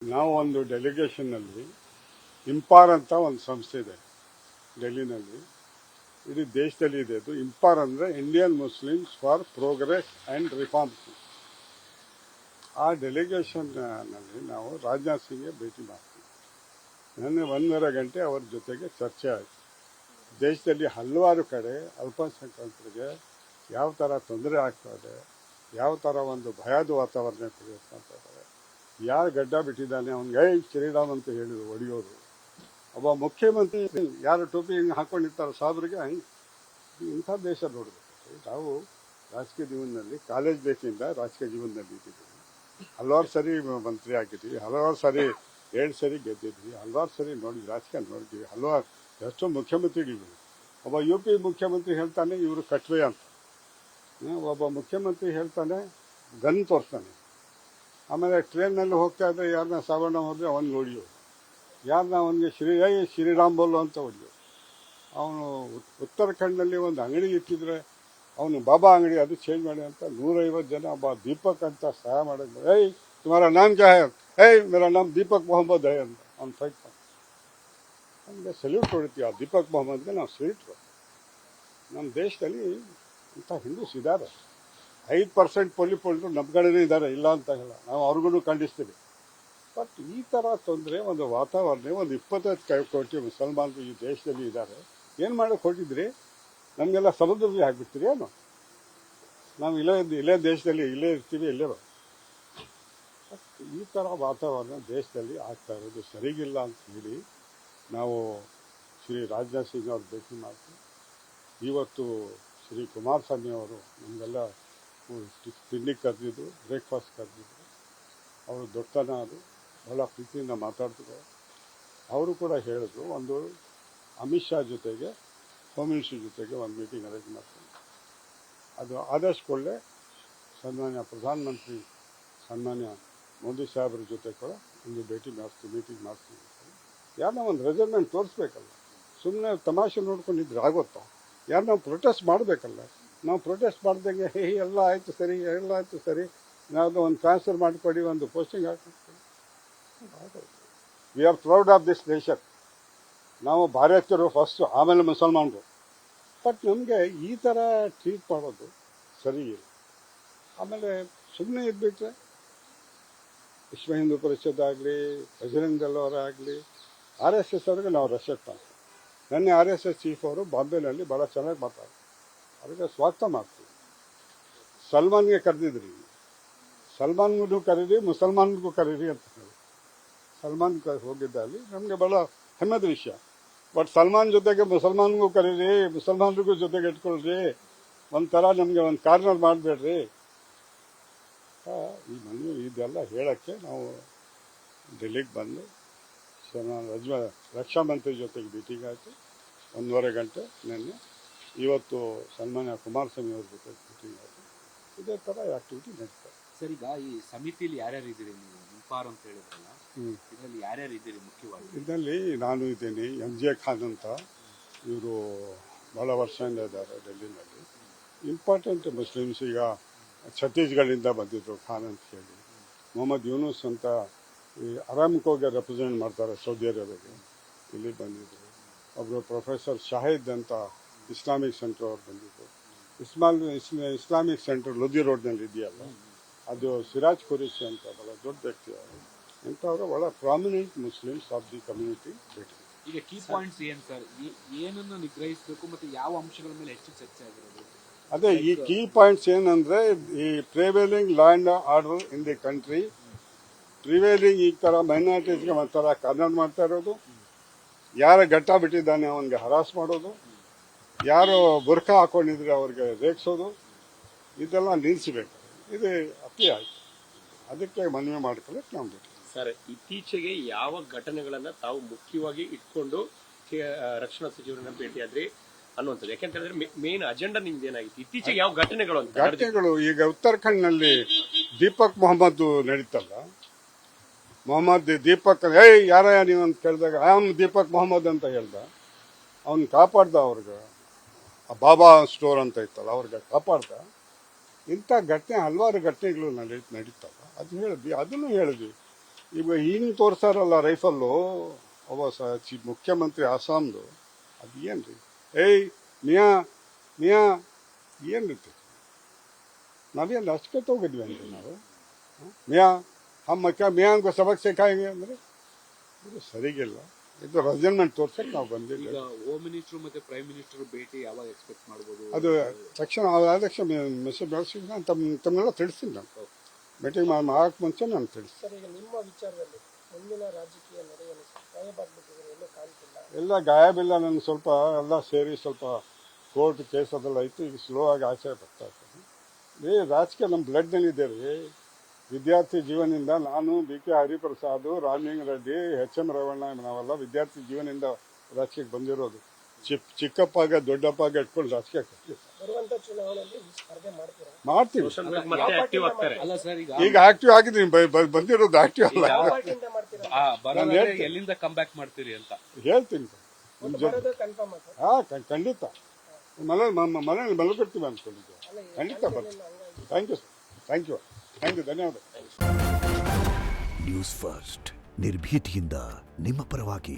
ನಾವು ಒಂದು ಡೆಲಿಗೇಷನ್ನಲ್ಲಿ ಇಂಪಾರ್ ಅಂತ ಒಂದು ಸಂಸ್ಥೆ ಇದೆ ಡೆಲ್ಲಿನಲ್ಲಿ. ಇಡೀ ದೇಶದಲ್ಲಿ ಇದೆ. ಅದು ಇಂಪಾರ್ ಅಂದರೆ Indian Muslims for progress and reforms. ಆ ಡೆಲಿಗೇಷನ್ನಲ್ಲಿ ನಾವು ರಾಜನಾಥ್ ಸಿಂಗ್ಗೆ ಭೇಟಿ ಮಾಡ್ತೀವಿ. ನನ್ನ 1.5 ಗಂಟೆ ಅವರ ಜೊತೆಗೆ ಚರ್ಚೆ ಆಯಿತು. ದೇಶದಲ್ಲಿ ಹಲವಾರು ಕಡೆ ಅಲ್ಪಸಂಖ್ಯಾತರಿಗೆ ಯಾವ ಥರ ತೊಂದರೆ ಆಗ್ತಾ ಇದೆ, ಯಾವ ಥರ ಒಂದು ಭಯದ ವಾತಾವರಣ ಕ್ರಿಯೇಟ್ ಮಾಡ್ತಾ ಇದ್ದಾರೆ, ಯಾರು ಗಡ್ಡ ಬಿಟ್ಟಿದ್ದಾನೆ ಅವ್ನಿಗೆ ಶ್ರೀರಾಮ್ ಅಂತ ಹೇಳಿದ್ರು ಹೊಡೆಯೋರು. ಒಬ್ಬ ಮುಖ್ಯಮಂತ್ರಿ ಯಾರು ಟೋಪಿ ಹಿಂಗೆ ಹಾಕೊಂಡಿರ್ತಾರೆ ಸಾಬ್ರಿಗೆ, ಹಂಗೆ ಇಂಥ ದೇಶ ನೋಡಬೇಕು. ನಾವು ರಾಜಕೀಯ ಜೀವನದಲ್ಲಿ ಕಾಲೇಜ್ ಬೇಸಿಂದ ರಾಜಕೀಯ ಜೀವನದಲ್ಲಿ ಇದ್ದೀವಿ. ಹಲವಾರು ಸರಿ ಮಂತ್ರಿ ಆಗಿದ್ದೀವಿ, ಹಲವಾರು ಸರಿ 7 ಸರಿ ಗೆದ್ದಿದ್ವಿ, ಹಲವಾರು ಸರಿ ರಾಜಕೀಯ ನೋಡಿದ್ದೀವಿ, ಹಲವಾರು ಎಷ್ಟೋ ಮುಖ್ಯಮಂತ್ರಿಗಳಿವೆ. ಒಬ್ಬ UP ಮುಖ್ಯಮಂತ್ರಿ ಹೇಳ್ತಾನೆ ಇವರು ಕಟ್ವೆ ಅಂತ, ಒಬ್ಬ ಮುಖ್ಯಮಂತ್ರಿ ಹೇಳ್ತಾನೆ ಗನ್ ತೋರಿಸ್ತಾನೆ. ಆಮೇಲೆ ಟ್ರೈನ್ನಲ್ಲಿ ಹೋಗ್ತಾ ಇದ್ರೆ ಯಾರನ್ನ ಸಾವಣ್ಣ ಹೋದರೆ ಅವನು ಹೊಡಿಯೋ, ಯಾರನ್ನ ಅವನಿಗೆ ಶ್ರೀರಾಮ್ ಬೋಲು ಅಂತ ಹೊಡಿಯೋ. ಅವನು ಉತ್ತರಾಖಂಡ್ನಲ್ಲಿ ಒಂದು ಅಂಗಡಿ ಇಟ್ಟಿದ್ರೆ ಅವನು ಬಾಬಾ ಅಂಗಡಿ ಅದು ಚೇಂಜ್ ಮಾಡಿ ಅಂತ 150 ಜನ ಒಬ್ಬ ದೀಪಕ್ ಅಂತ ಸಹಾಯ ಮಾಡೋದು. ತುಮಾರ ನಾಮ್ ಕ್ಯಾ ಹೈ? ಮೇರಾ ನಾಮ್ ದೀಪಕ್ ಮೊಹಮ್ಮದ್ ಹೈ ಅಂತ ಅವ್ನು ಫೈಟ್ ಮಾಡಿ ನಮಗೆ ಸಲ್ಯೂಟ್ ಹೊಡಿತೀವಿ. ಆ ದೀಪಕ್ ಮೊಹಮ್ಮದ್ಗೆ ನಾವು ಸಲ್ಯೂಟ್ ಕೊಡ್ತೀವಿ. ನಮ್ಮ ದೇಶದಲ್ಲಿ ಇಂಥ ಹಿಂದೂಸ್ ಇದ್ದಾರೆ. 5% ಪೊಲೀಸರು ನಮ್ಮ ಕಡೆನೇ ಇದ್ದಾರೆ, ಇಲ್ಲ ಅಂತ ಹೇಳ, ನಾವು ಅವ್ರಿಗೂ ಖಂಡಿಸ್ತೀವಿ. ಬಟ್ ಈ ಥರ ತೊಂದರೆ ಒಂದು ವಾತಾವರಣ, ಒಂದು 25 ಕೋಟಿ ಮುಸಲ್ಮಾನರು ಈ ದೇಶದಲ್ಲಿ ಇದ್ದಾರೆ. ಏನು ಮಾಡೋಕ್ಕೆ ಹೊರಟಿದ್ರಿ? ನಮಗೆಲ್ಲ ಸಮುದ್ರದಲ್ಲಿ ಹಾಕ್ಬಿಡ್ತೀರಿ ಏನು? ನಾವು ಇಲ್ಲೇ ದೇಶದಲ್ಲಿ ಇಲ್ಲೇ ಇರ್ತೀವಿ, ಇಲ್ಲೇ. ಈ ಥರ ವಾತಾವರಣ ದೇಶದಲ್ಲಿ ಆಗ್ತಾ ಇರೋದು ಸರಿಗಿಲ್ಲ ಅಂತ ಹೇಳಿ ನಾವು ಶ್ರೀ ರಾಜನಾಥ್ ಸಿಂಗ್ ಅವ್ರು ಭೇಟಿ ಮಾಡ್ತೀವಿ. ಇವತ್ತು ಶ್ರೀ ಕುಮಾರಸ್ವಾಮಿ ಅವರು ನಮಗೆಲ್ಲ ತಿಂಡಿ ಕರೆದಿದ್ರು, ಬ್ರೇಕ್ಫಾಸ್ಟ್ ಕರೆದಿದ್ರು. ಅವರು ದೊಡ್ಡತನ ಅದು ಬಹಳ ಪ್ರೀತಿಯಿಂದ ಮಾತಾಡ್ತಿದ್ದಾರೆ. ಅವರು ಕೂಡ ಹೇಳಿದ್ರು, ಒಂದು ಅಮಿತ್ ಶಾ ಜೊತೆಗೆ, ಹೋಮ್ ಮಿನಿಸ್ಟರ್ ಜೊತೆಗೆ ಒಂದು ಮೀಟಿಂಗ್ ಅರೇಂಜ್ ಮಾಡ್ತೀನಿ. ಅದು ಆದಷ್ಟು ಒಳ್ಳೆ ಸನ್ಮಾನ್ಯ ಪ್ರಧಾನಮಂತ್ರಿ ಸನ್ಮಾನ್ಯ ಮೋದಿ ಸಾಹೇಬ್ರ ಜೊತೆ ಕೂಡ ಒಂದು ಮೀಟಿಂಗ್ ಮಾಡ್ತೀನಿ. ಯಾರನ್ನ ಒಂದು ರೆಸಲ್ಮೆಂಟ್ ತೋರಿಸ್ಬೇಕಲ್ಲ, ಸುಮ್ಮನೆ ತಮಾಷೆ ನೋಡ್ಕೊಂಡಿದ್ರೆ ಆಗುತ್ತಾ? ಯಾರು ನಾವು ಪ್ರೊಟೆಸ್ಟ್ ಮಾಡಬೇಕಲ್ಲ. ನಾವು ಪ್ರೊಟೆಸ್ಟ್ ಮಾಡ್ದಂಗೆ ಎಲ್ಲ ಆಯಿತು ಸರಿ, ಎಲ್ಲ ಆಯಿತು ಸರಿ, ನಾವು ಒಂದು ಟ್ರಾನ್ಸ್ಫರ್ ಮಾಡಿಕೊಡಿ, ಒಂದು ಪೋಸ್ಟಿಂಗ್ ಹಾಕಿಕೊಡಿ. We are proud of this nation. ನಾವು ಭಾರತೀಯರು ಫಸ್ಟು, ಆಮೇಲೆ ಮುಸಲ್ಮಾನರು. ಬಟ್ ನಮಗೆ ಈ ಥರ ಟ್ರೀಟ್ ಮಾಡೋದು ಸರಿ ಇಲ್ಲ. ಆಮೇಲೆ ಸುಮ್ಮನೆ ಇದ್ಬಿಟ್ರೆ ವಿಶ್ವ ಹಿಂದೂ ಪರಿಷತ್ ಆಗಲಿ, ಬಜರಂಗ್ ದಳ ಅವರಾಗಲಿ, RSS ಅವ್ರಿಗೆ ನಾವು ರೆಸ್ಪೆಕ್ಟ್ ಮಾಡ್ತೀವಿ. ನೆನ್ನೆ RSS ಚೀಫ್ ಅವರು ಬಾಂಬೆನಲ್ಲಿ ಭಾಳ ಚೆನ್ನಾಗಿ ಮಾತಾಡ್ತಾರೆ. ಅವ್ರಿಗೆ ಸ್ವಾಗತ ಮಾಡ್ತೀವಿ. ಸಲ್ಮಾನ್ಗೆ ಕರೆದಿದ್ರಿ, ಸಲ್ಮಾನ್ಗೂ ಕರೀರಿ, ಮುಸಲ್ಮಾನ್ಗೂ ಕರೀರಿ ಅಂತ ಹೇಳಿ ಸಲ್ಮಾನ್ ಹೋಗಿದ್ದಲ್ಲಿ ನಮಗೆ ಭಾಳ ಹೆಮ್ಮೆದ ವಿಷಯ. ಬಟ್ ಸಲ್ಮಾನ್ ಜೊತೆಗೆ ಮುಸಲ್ಮಾನ್ಗೂ ಕರೀರಿ, ಮುಸಲ್ಮಾನ್ರಿಗೂ ಜೊತೆಗೆ ಇಟ್ಕೊಳ್ರಿ, ಒಂಥರ ನಮಗೆ ಒಂದು ಕಾರ್ನರ್ ಮಾಡಬೇಡ್ರಿ. ಈ ಮನೆ ಇದೆಲ್ಲ ಹೇಳೋಕ್ಕೆ ನಾವು ಡೆಲ್ಲಿಗೆ ಬಂದು ರಕ್ಷಾ ಮಂತ್ರಿ ಜೊತೆಗೆ ಮೀಟಿಂಗ್ ಆಯಿತು 1.5 ಗಂಟೆ ನಿನ್ನೆ. ಇವತ್ತು ಸನ್ಮಾನ್ಯ ಕುಮಾರಸ್ವಾಮಿ ಅವ್ರ ಜೊತೆ ಮೀಟಿಂಗ್ ಆಯಿತು. ಇದೇ ಥರ ಆ್ಯಕ್ಟಿವಿಟಿ ನಡೀತಾರೆ. ಸರ್, ಈಗ ಈ ಸಮಿತಿಯಲ್ಲಿ ಯಾರ್ಯಾರು ಇದ್ದೀರಿ ನೀವು? ಇಂಪಾರ್ ಅಂತ ಹೇಳಿದ್ರಲ್ಲ, ಇದರಲ್ಲಿ ಯಾರ್ಯಾರು ಇದ್ದೀರಿ ಮುಖ್ಯವಾಗಿ? ಇದರಲ್ಲಿ ನಾನು ಇದ್ದೀನಿ, MJ ಖಾನ್ ಅಂತ, ಇವರು ಭಾಳ ವರ್ಷದಿಂದ ಇದ್ದಾರೆ ಡೆಲ್ಲಿನಲ್ಲಿ. ಇಂಪಾರ್ಟೆಂಟ್ ಮುಸ್ಲಿಮ್ಸ್, ಈಗ ಛತ್ತೀಸ್ಗಢದಿಂದ ಬಂದಿದ್ದರು ಖಾನ್ ಅಂತ ಹೇಳಿ. ಮೊಹಮ್ಮದ್ ಯೂನುಸ್ ಅಂತ ಈ ಅರಾಮ್ಕೋಗೆ ರೆಪ್ರೆಸೆಂಟ್ ಮಾಡ್ತಾರೆ ಸೌದಿ ಅರೇಬಿಯಾಗೆ, ಇಲ್ಲಿ ಬಂದಿದ್ದರು. ಒಬ್ಬರು ಪ್ರೊಫೆಸರ್ ಶಾಹಿದ್ ಅಂತ ಇಸ್ಲಾಮಿಕ್ ಸೆಂಟರ್ ಅವ್ರು ಬಂದಿದ್ದರು. ಇಸ್ಲಾಮಿಕ್ ಸೆಂಟರ್ ಲುಧಿ ರೋಡ್ನಲ್ಲಿ ಇದೆಯಲ್ಲ, ಅದು ಸಿರಾಜ್ ಖುರೇಶಿ ಅಂತ ಭಾಳ ದೊಡ್ಡ ವ್ಯಕ್ತಿ ಅವರು. ಇಂಥವರು ಭಾಳ prominent Muslims of the community ಭೇಟಿ. ಈಗ ಕೀ ಪಾಯಿಂಟ್ಸ್ ಏನು ಸರ್? ಏನನ್ನು ನಿಗ್ರಹಿಸಬೇಕು ಮತ್ತು ಯಾವ ಅಂಶಗಳ ಮೇಲೆ ಹೆಚ್ಚು ಚರ್ಚೆ ಆಗಿರೋದು? ಅದೇ ಈ ಕೀ ಪಾಯಿಂಟ್ಸ್ ಏನಂದರೆ, ಈ prevailing law and order in the country, prevailing ಈ ಥರ ಮೈನಾರಿಟೀಸ್ಗೆ ಒಂಥರ ಕಾರ್ನರ್ ಮಾಡ್ತಾ ಇರೋದು, ಯಾರ ಗಟ್ಟ ಬಿಟ್ಟಿದ್ದಾನೆ ಅವನಿಗೆ ಹರಾಸ್ ಮಾಡೋದು, ಯಾರು ಬುರ್ಖಾ ಹಾಕೊಂಡಿದ್ರೆ ಅವ್ರಿಗೆ ರೇಗಿಸೋದು, ಇದೆಲ್ಲ ನಿಲ್ಲಿಸಬೇಕು. ಇದು ಅತಿ ಆಯಿತು. ಅದಕ್ಕೆ ಮನವಿ ಮಾಡ್ಕೊಳ್ಳೋಕೆ ನಾವು ಬೇಕು. ಸರ್, ಇತ್ತೀಚೆಗೆ ಯಾವ ಘಟನೆಗಳನ್ನ ತಾವು ಮುಖ್ಯವಾಗಿ ಇಟ್ಕೊಂಡು ರಕ್ಷಣಾ ಸಚಿವರನ್ನ ಭೇಟಿಯಾದ್ರಿ ಅನ್ನುವಂಥದ್ದು? ಯಾಕೆಂತಂದ್ರೆ ಮೇನ್ ಅಜೆಂಡಾ ನಿಮ್ದು ಏನಾಗಿತ್ತು? ಇತ್ತೀಚೆಗೆ ಯಾವ ಘಟನೆಗಳು ಅಂತ? ಘಟನೆಗಳು ಈಗ ಉತ್ತರಾಖಂಡ್ನಲ್ಲಿ ದೀಪಕ್ ಮೊಹಮ್ಮದ್ ನಡೀತಲ್ಲ, ಮೊಹಮ್ಮದ್ ದೀಪಕ್ ಯಾರಯ್ಯ ನೀವು ಅಂತ ಕೇಳಿದಾಗ ಅವನು ದೀಪಕ್ ಮೊಹಮ್ಮದ್ ಅಂತ ಹೇಳ್ದ. ಅವನು ಕಾಪಾಡ್ದ, ಅವ್ರಿಗೆ ಬಾಬಾ ಸ್ಟೋರ್ ಅಂತ ಇತ್ತಲ್ಲ ಅವ್ರಿಗೆ ಕಾಪಾಡ್ದ. ಇಂಥ ಘಟನೆ ಹಲವಾರು ಘಟನೆಗಳು ನಡೀತಲ್ಲ, ಅದು ಹೇಳಿದ್ವಿ. ಅದನ್ನು ಹೇಳಿದ್ವಿ. ಈಗ ಹಿಂಗೆ ತೋರಿಸ್ತಾರಲ್ಲ ರೈಫಲ್ಲು ಅವ ಮುಖ್ಯಮಂತ್ರಿ ಆಸಾಮ್ದು ಅದು ಏನು ರೀ ಏಯ್ ನಿಯಾ ಏನು ರೀತಿ ನಾವೇನು ಅಷ್ಟಕ್ಕೆ ಹೋಗಿದ್ವಿ ಅಂದರೆ ನಾವು ಮಿಯಾ ಅನ್ಕೋ ಸಬಕ್ ಸಿಕ್ಕಾಂಗೆ ಅಂದರೆ ಇದು ಸರಿಗಿಲ್ಲ ಇದು ರೆಸಲ್ಮೆಂಟ್ ತೋರ್ಸಕ್ಕೆ ನಾವು ಬಂದಿಲ್ಲ. ಈಗ ಹೋಮ್ ಮಿನಿಸ್ಟರ್ ಮತ್ತೆ ಪ್ರೈಮ್ ಮಿನಿಸ್ಟರ್ ಭೇಟಿ ಯಾವಾಗ ಎಕ್ಸ್ಪೆಕ್ಟ್ ಮಾಡ್ಬೋದು? ಅದು ತಕ್ಷಣ ಆದ ತಕ್ಷಣ ಮೆಸೇಜ್ ಬೆಳೆಸಿ ನಾನು ತಮ್ಮನ್ನೆಲ್ಲ ತಿಳಿಸ್ತೀನಿ. ನಾನು ಮೀಟಿಂಗ್ ಮಾಡಕ್ಕೆ ಮುಂಚೆ ನಾನು ತಿಳಿಸ್ತೀನಿ. ಸರ್, ಈಗ ನಿಮ್ಮ ವಿಚಾರದಲ್ಲಿ ಮುಂದಿನ ರಾಜಕೀಯ ನಡೆಯನ್ನು ಗಾಯಬಾಗ್ಬಿಟ್ಟಿದ್ರೆ ಎಲ್ಲೂ ಕಾಣ್ತಿಲ್ಲ. ಎಲ್ಲ ಗಾಯಬಿಲ್ಲ, ನನಗೆ ಸ್ವಲ್ಪ ಎಲ್ಲ ಸೇರಿ ಸ್ವಲ್ಪ ಕೋರ್ಟ್ ಕೇಸ್ ಅದೆಲ್ಲ ಇತ್ತು. ಈಗ ಸ್ಲೋ ಆಗಿ ಆಚೆ ಬರ್ತಾ ಇರ್ತೀನಿ. ರಾಜಕೀಯ ನಮ್ಮ ಬ್ಲಡ್ನಲ್ಲಿದೆ ರೀ. ವಿದ್ಯಾರ್ಥಿ ಜೀವನದಿಂದ ನಾನು BK ಹರಿಪ್ರಸಾದ್, ರಾಮಲಿಂಗ ರೆಡ್ಡಿ, HM ರೇವಣ್ಣ ನಾವೆಲ್ಲ ವಿದ್ಯಾರ್ಥಿ ಜೀವನದಿಂದ ರಾಜಕೀಯಕ್ಕೆ ಬಂದಿರೋದು. ಚಿಕ್ಕಪ್ಪಾಗ ದೊಡ್ಡಪ್ಪಾಗ ಇಟ್ಕೊಂಡು ರಾಜಕೀಯಕ್ಕೆ ಬರುವಂತ ಚುನಾವಣೆಯಲ್ಲಿ ಸ್ಪರ್ಧೆ ಮಾಡ್ತೀರಾ? ಮಾಡ್ತೀವಿ. ಮತ್ತೆ ಆಕ್ಟಿವ್ ಆಗ್ತಾರೆ. ಅಲ್ಲ ಸರ್, ಈಗ ಆಕ್ಟಿವ್ ಆಗಿದ್ದೀನಿ, ಬಂದಿರೋದು ಆಕ್ಟಿವ್ ಅಲ್ಲ. ಯಾವ ಪಾರ್ಟಿಯಿಂದ ಮಾಡ್ತೀರಾ? ಬರೋದ್ರೆ ಎಲ್ಲಿಂದ ಕಮ್ ಬ್ಯಾಕ್ ಮಾಡ್ತೀರಿ ಅಂತ ಹೇಳ್ತೀನಿ. ಬರೋದು ಕನ್ಫರ್ಮ್ ಆಯ್ತು. ಖಂಡಿತ ಮನೇಲಿ ಮಲಗಿರ್ತೀವಿ ಅಂದ್ಕೊಂಡಿದ್ದೆ. ಖಂಡಿತ ಬರ್ತೀವಿ. Thank you sir, thank you, ಧನ್ಯವಾದ. ನ್ಯೂಸ್ ಫಸ್ಟ್ ನಿರ್ಭೀತಿಯಿಂದ ನಿಮ್ಮ ಪರವಾಗಿ.